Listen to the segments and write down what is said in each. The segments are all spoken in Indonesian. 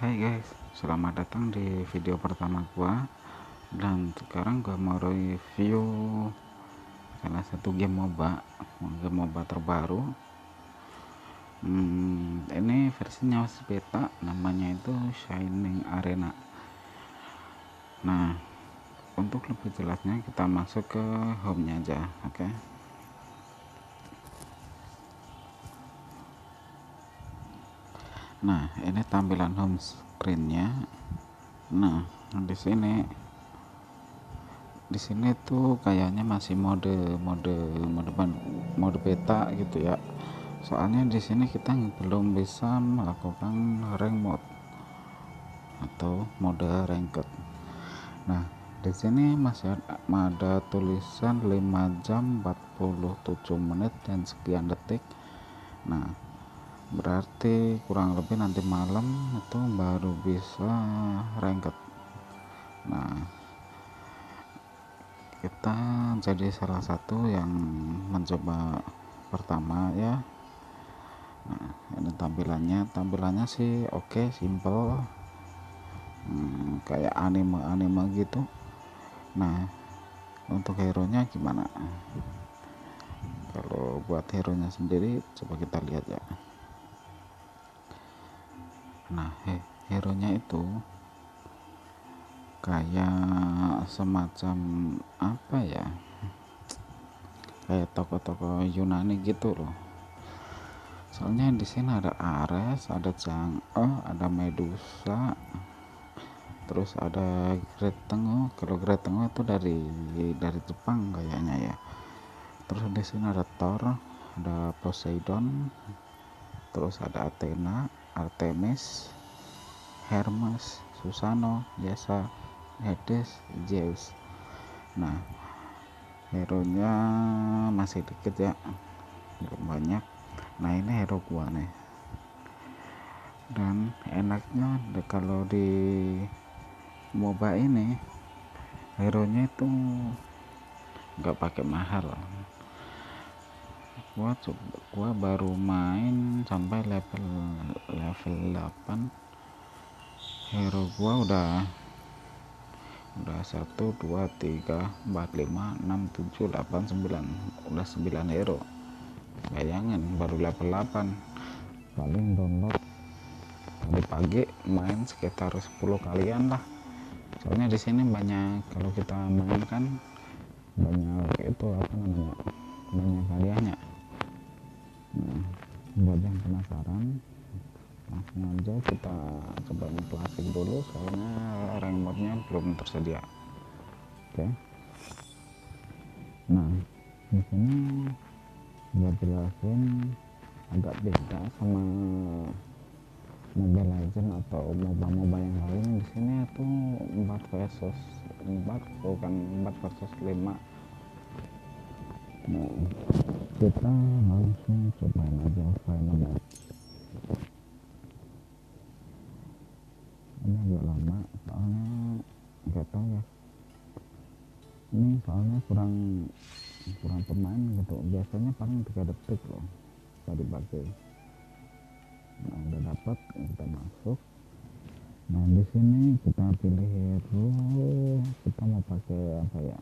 Hai guys, selamat datang di video pertama gua. Dan sekarang gua mau review salah satu game MOBA terbaru. Ini versinya masih beta, namanya itu Shining Arena. Nah, untuk lebih jelasnya kita masuk ke home-nya aja, oke? Nah, ini tampilan home screen-nya. Nah, di sini tuh kayaknya masih mode beta gitu ya. Soalnya di sini kita belum bisa melakukan rank mode atau mode ranked. Nah, di sini masih ada tulisan 5 jam 47 menit dan sekian detik. Nah, berarti kurang lebih nanti malam itu baru bisa ranked. Nah, kita jadi salah satu yang mencoba pertama ya. Nah, ini tampilannya sih oke, simple, kayak anime gitu. Nah, untuk hero nya gimana? Kalau buat hero nya sendiri coba kita lihat ya. Nah, hero nya itu kayak semacam apa ya, kayak tokoh-tokoh Yunani gitu loh. Soalnya di sini ada Ares, ada Chang'e, ada Medusa, terus ada Great Tengu. Kalau Great Tengu itu dari Jepang kayaknya ya. Terus di sini ada Thor, ada Poseidon, terus ada Athena, Artemis, Hermes, Susano, Yasa, Hades, Zeus. Nah, hero nya masih dikit ya, belum banyak. Nah, ini hero gua nih. Dan enaknya kalau di MOBA ini hero nya itu nggak pakai mahal. Gua baru main sampai level 8. Hero gua udah 1 2 3 4 5 6 7 8 9, udah 9 hero. Bayangin baru level 8. Paling download tadi pagi, main sekitar 10 kalian lah. Soalnya di sini banyak, kalau kita main kan banyak itu apa namanya, banyak hadiahnya. Nah, buat yang penasaran langsung aja kita coba yang klasik dulu, soalnya rank mode-nya belum tersedia. Oke. Nah, di sini buat jelasin agak beda sama Mobile Legends atau MOBA yang lain. Di sini itu 4 versus 4, bukan 4 versus 5. Nah, kita langsung cobain aja offline mode. Ini agak lama soalnya nggak tahu ya, ini soalnya kurang pemain gitu. Biasanya paling 3 detik loh tadi pakai. Nah, udah dapat, kita masuk. Nah, di sini kita pilih hero, kita mau pakai apa ya,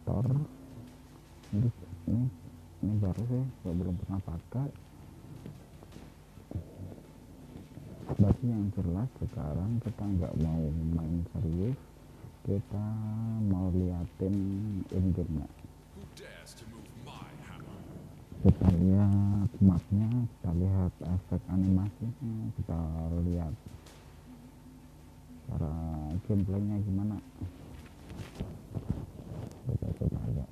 Thor. Ini baru sih, saya belum pernah pakai. Berarti yang jelas sekarang kita nggak mau main serius, kita mau liatin in-game nya. Kita lihat mapnya, kita lihat efek animasinya, kita lihat cara gameplaynya gimana. Kita coba aja.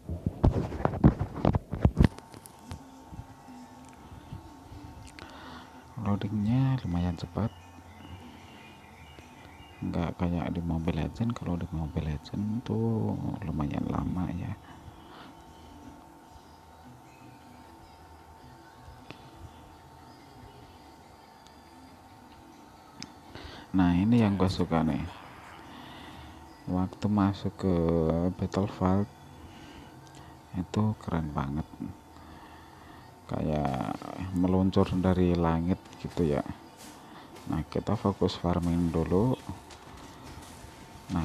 Loadingnya lumayan cepat, nggak kayak di Mobile Legends. Kalau di Mobile Legends tuh lumayan lama ya. Nah, ini yang gue suka nih, waktu masuk ke Battlefield itu keren banget, kayak meluncur dari langit gitu ya. Nah, kita fokus farming dulu. Nah,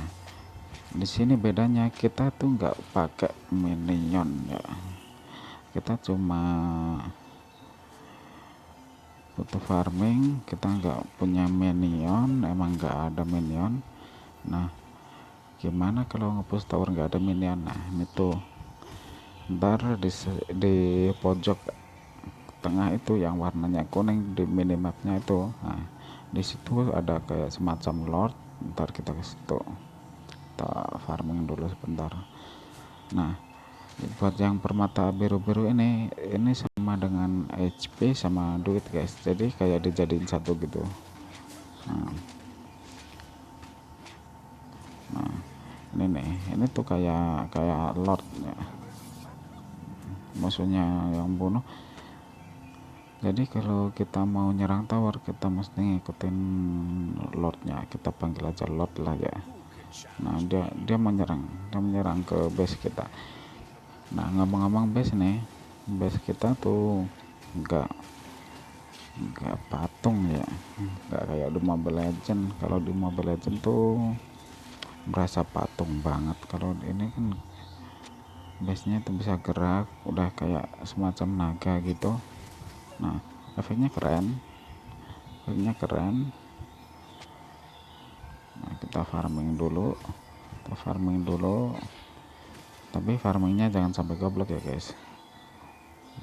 di sini bedanya kita tuh nggak pakai minion ya, kita cuma butuh farming, kita nggak punya minion, emang nggak ada minion. Nah, gimana kalau ngepush tower nggak ada minion? Nah, ini tuh ntar di pojok tengah itu yang warnanya kuning di minimapnya itu, nah di situ ada kayak semacam lord. Ntar kita ke situ, kita farming dulu sebentar. Nah, buat yang permata biru-biru ini sama dengan HP sama duit guys, jadi kayak dijadiin satu gitu. Nah, nah ini nih, ini tuh kayak lord ya, musuhnya yang bunuh. Jadi kalau kita mau nyerang tower, kita mesti ngikutin lordnya, kita panggil aja lord lah ya. Nah, dia menyerang ke base kita. Nah, ngomong-ngomong base nih, base kita tuh enggak patung ya, enggak kayak di Mobile Legend. Kalau di Mobile Legend tuh berasa patung banget. Kalau ini kan base nya itu bisa gerak, udah kayak semacam naga gitu. Nah, efeknya keren. Nah, kita farming dulu, tapi farmingnya jangan sampai goblok ya guys.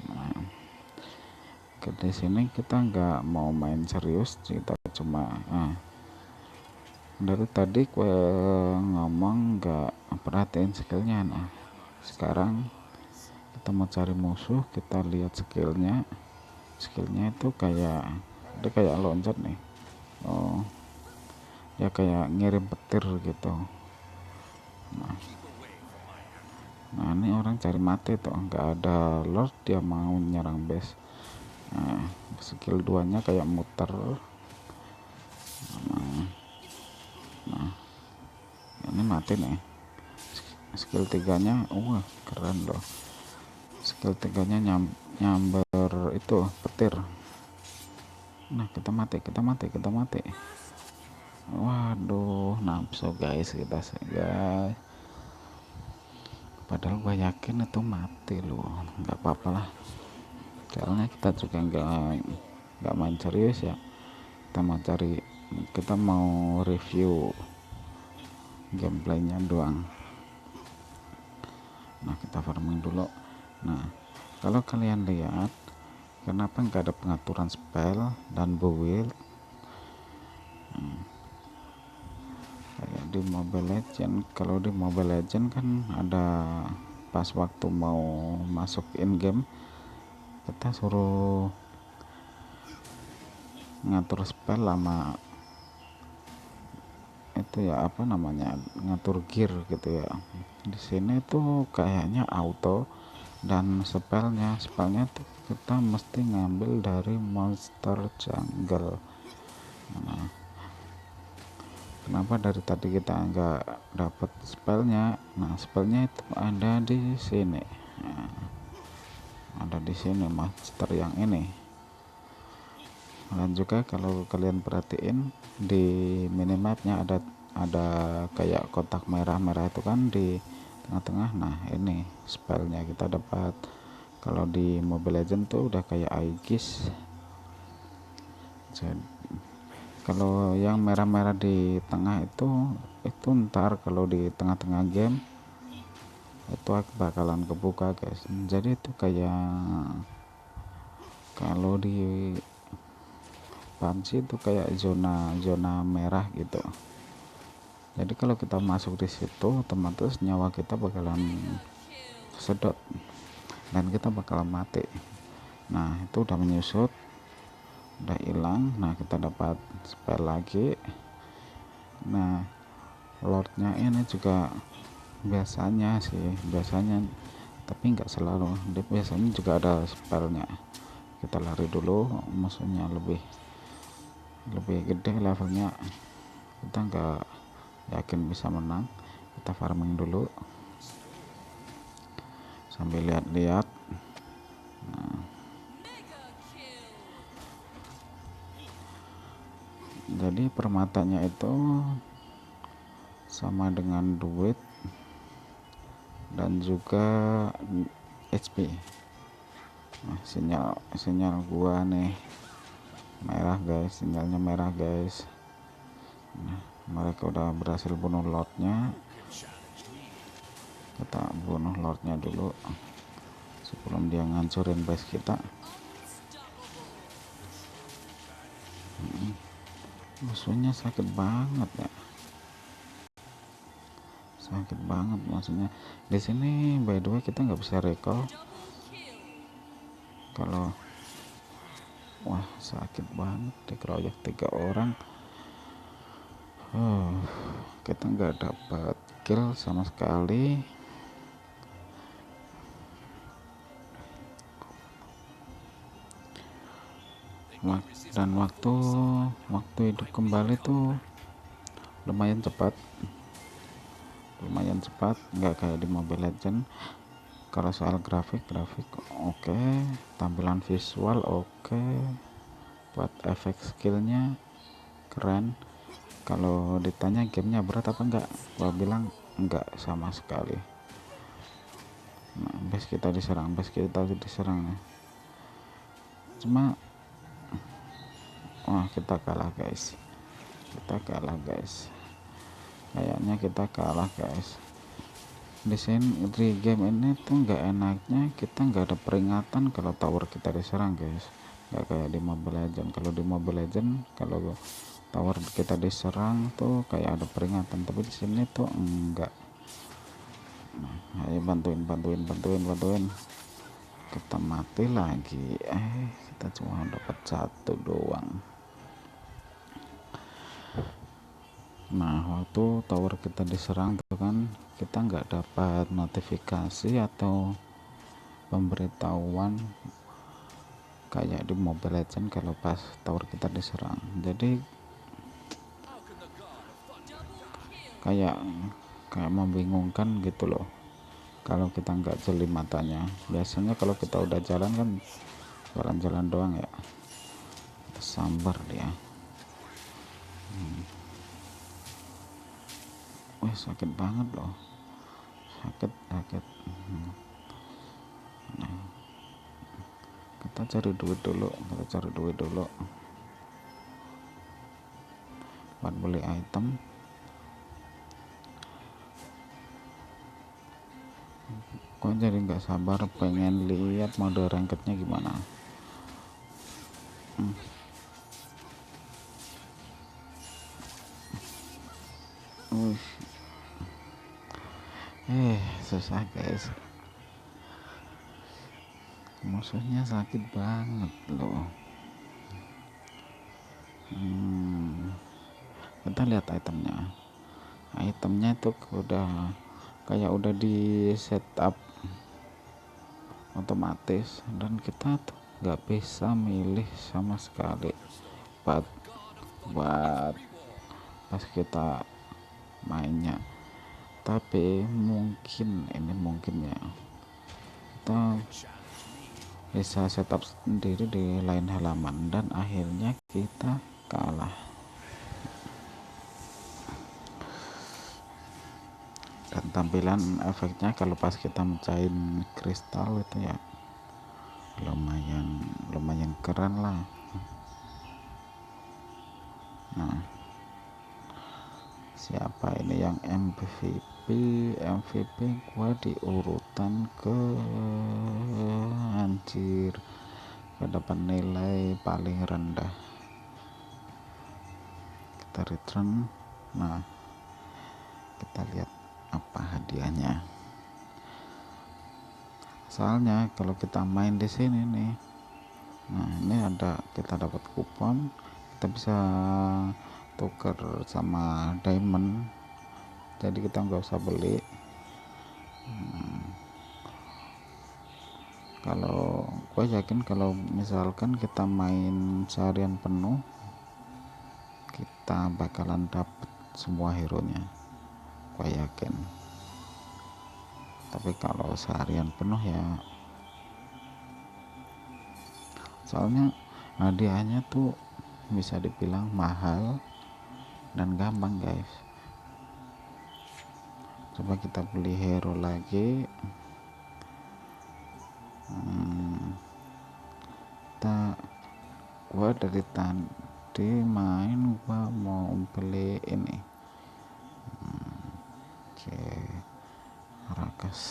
Nah, di sini kita nggak mau main serius, kita cuma dari tadi gue ngomong nggak perhatiin skillnya. Nah, sekarang kita mau cari musuh, kita lihat skillnya itu kayak dia kayak loncat nih. Oh ya, kayak ngirim petir gitu. Nah, ini orang cari mati tuh, nggak ada lord, dia mau nyerang base. Nah, skill 2 nya kayak muter. Nah, ini mati nih. Skill 3 nya keren loh, skill 3 nya nyamber itu petir. Nah, kita mati. Waduh, nafsu guys kita guys, padahal gue yakin itu mati loh. Nggak apa-apa lah, soalnya kita juga nggak main serius ya, kita mau review gameplaynya doang. Nah, kita farming dulu. Nah, kalau kalian lihat kenapa nggak ada pengaturan spell dan build kayak di Mobile Legend. Kalau di Mobile Legend kan ada pas waktu mau masuk in game, kita suruh ngatur spell lama itu ya, apa namanya, ngatur gear gitu ya. Di sini tuh kayaknya auto, dan spellnya tuh kita mesti ngambil dari monster jungle. Nah, kenapa dari tadi kita nggak dapat spellnya? Nah, spellnya itu ada di sini. Nah, ada di sini monster yang ini. Dan juga kalau kalian perhatiin di minimapnya ada kayak kotak merah-merah itu kan di tengah-tengah. Nah, ini spellnya kita dapat. Kalau di Mobile Legend tuh udah kayak Aegis. Jadi, kalau yang merah-merah di tengah itu ntar kalau di tengah-tengah game itu bakalan kebuka guys. Jadi itu kayak kalau di PUBG itu kayak zona merah gitu. Jadi kalau kita masuk di situ, otomatis nyawa kita bakalan sedot dan kita bakalan mati. Nah, itu udah menyusut, udah hilang. Nah, kita dapat spell lagi. Nah, lordnya ini juga biasanya, tapi nggak selalu, dia biasanya juga ada spellnya. Kita lari dulu, musuhnya lebih gede levelnya, kita nggak yakin bisa menang. Kita farming dulu sambil lihat-lihat. Jadi permatanya itu sama dengan duit dan juga HP. Nah, sinyal gua nih merah guys, sinyalnya merah guys. Nah, mereka udah berhasil bunuh lordnya. Kita bunuh lordnya dulu sebelum dia ngancurin base kita. Musuhnya sakit banget ya, sakit banget maksudnya. Di sini by the way kita nggak bisa recall kalau, wah sakit banget dikeroyok 3 orang. Kita nggak dapat kill sama sekali. Dan waktu hidup kembali tuh lumayan cepat, nggak kayak di Mobile Legend. Kalau soal grafik oke, tampilan visual oke, buat efek skillnya keren. Kalau ditanya gamenya berat apa enggak, gua bilang enggak sama sekali. Nah, base kita diserang nih. Cuma wah kita kalah guys, kayaknya kita kalah guys. Di game ini tuh nggak enaknya kita nggak ada peringatan kalau tower kita diserang guys, nggak kayak di Mobile Legend. Kalau di Mobile Legend kalau tower kita diserang tuh kayak ada peringatan, tapi di sini tuh enggak. Nah, ayo bantuin, kita mati lagi. Kita cuma dapat 1 doang. Nah, waktu tower kita diserang tuh kan kita nggak dapat notifikasi atau pemberitahuan kayak di Mobile Legend kalau pas tower kita diserang. Jadi kayak membingungkan gitu loh kalau kita nggak jeli matanya. Biasanya kalau kita udah jalan kan jalan-jalan doang ya, kita sambar dia. Wih sakit banget loh, sakit. Nah, kita cari duit dulu buat beli item. Kok jadi nggak sabar pengen lihat mode rankednya gimana. Susah guys, musuhnya sakit banget loh. Kita lihat itemnya itu udah di setup otomatis, dan kita tuh nggak bisa milih sama sekali buat pas kita mainnya. Tapi mungkin ya kita bisa setup sendiri di lain halaman, dan akhirnya kita kalah. Dan tampilan efeknya kalau pas kita mecahin kristal itu ya lumayan keren lah. Nah, siapa ini yang MVP gua di urutan ke anjir ke depan, nilai paling rendah. Kita return. Nah, kita lihat apa hadiahnya. Soalnya kalau kita main di sini nih, nah ini kita dapat kupon, kita bisa tuker sama diamond, jadi kita nggak usah beli. Kalau gue yakin kalau misalkan kita main seharian penuh kita bakalan dapet semua hero nya, gue yakin. Tapi kalau seharian penuh ya, soalnya hadiahnya tuh bisa dibilang mahal dan gampang guys. Coba kita beli hero lagi. Gua dari tadi main gua mau beli ini. Oke, Rakas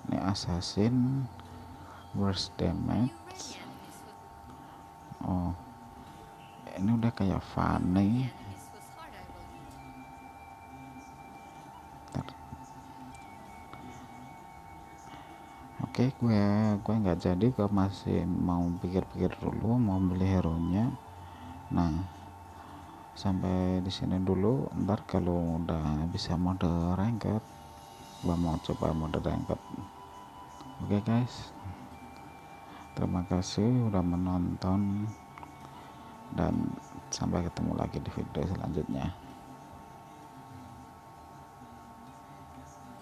ini assassin burst damage. Oh, ini udah kayak funny. Oke, gue nggak jadi, gue masih mau pikir-pikir dulu mau beli hero nya. Nah, sampai di sini dulu. Ntar kalau udah bisa mode ranked, gue mau coba mode ranked. Oke guys, terima kasih udah menonton dan sampai ketemu lagi di video selanjutnya.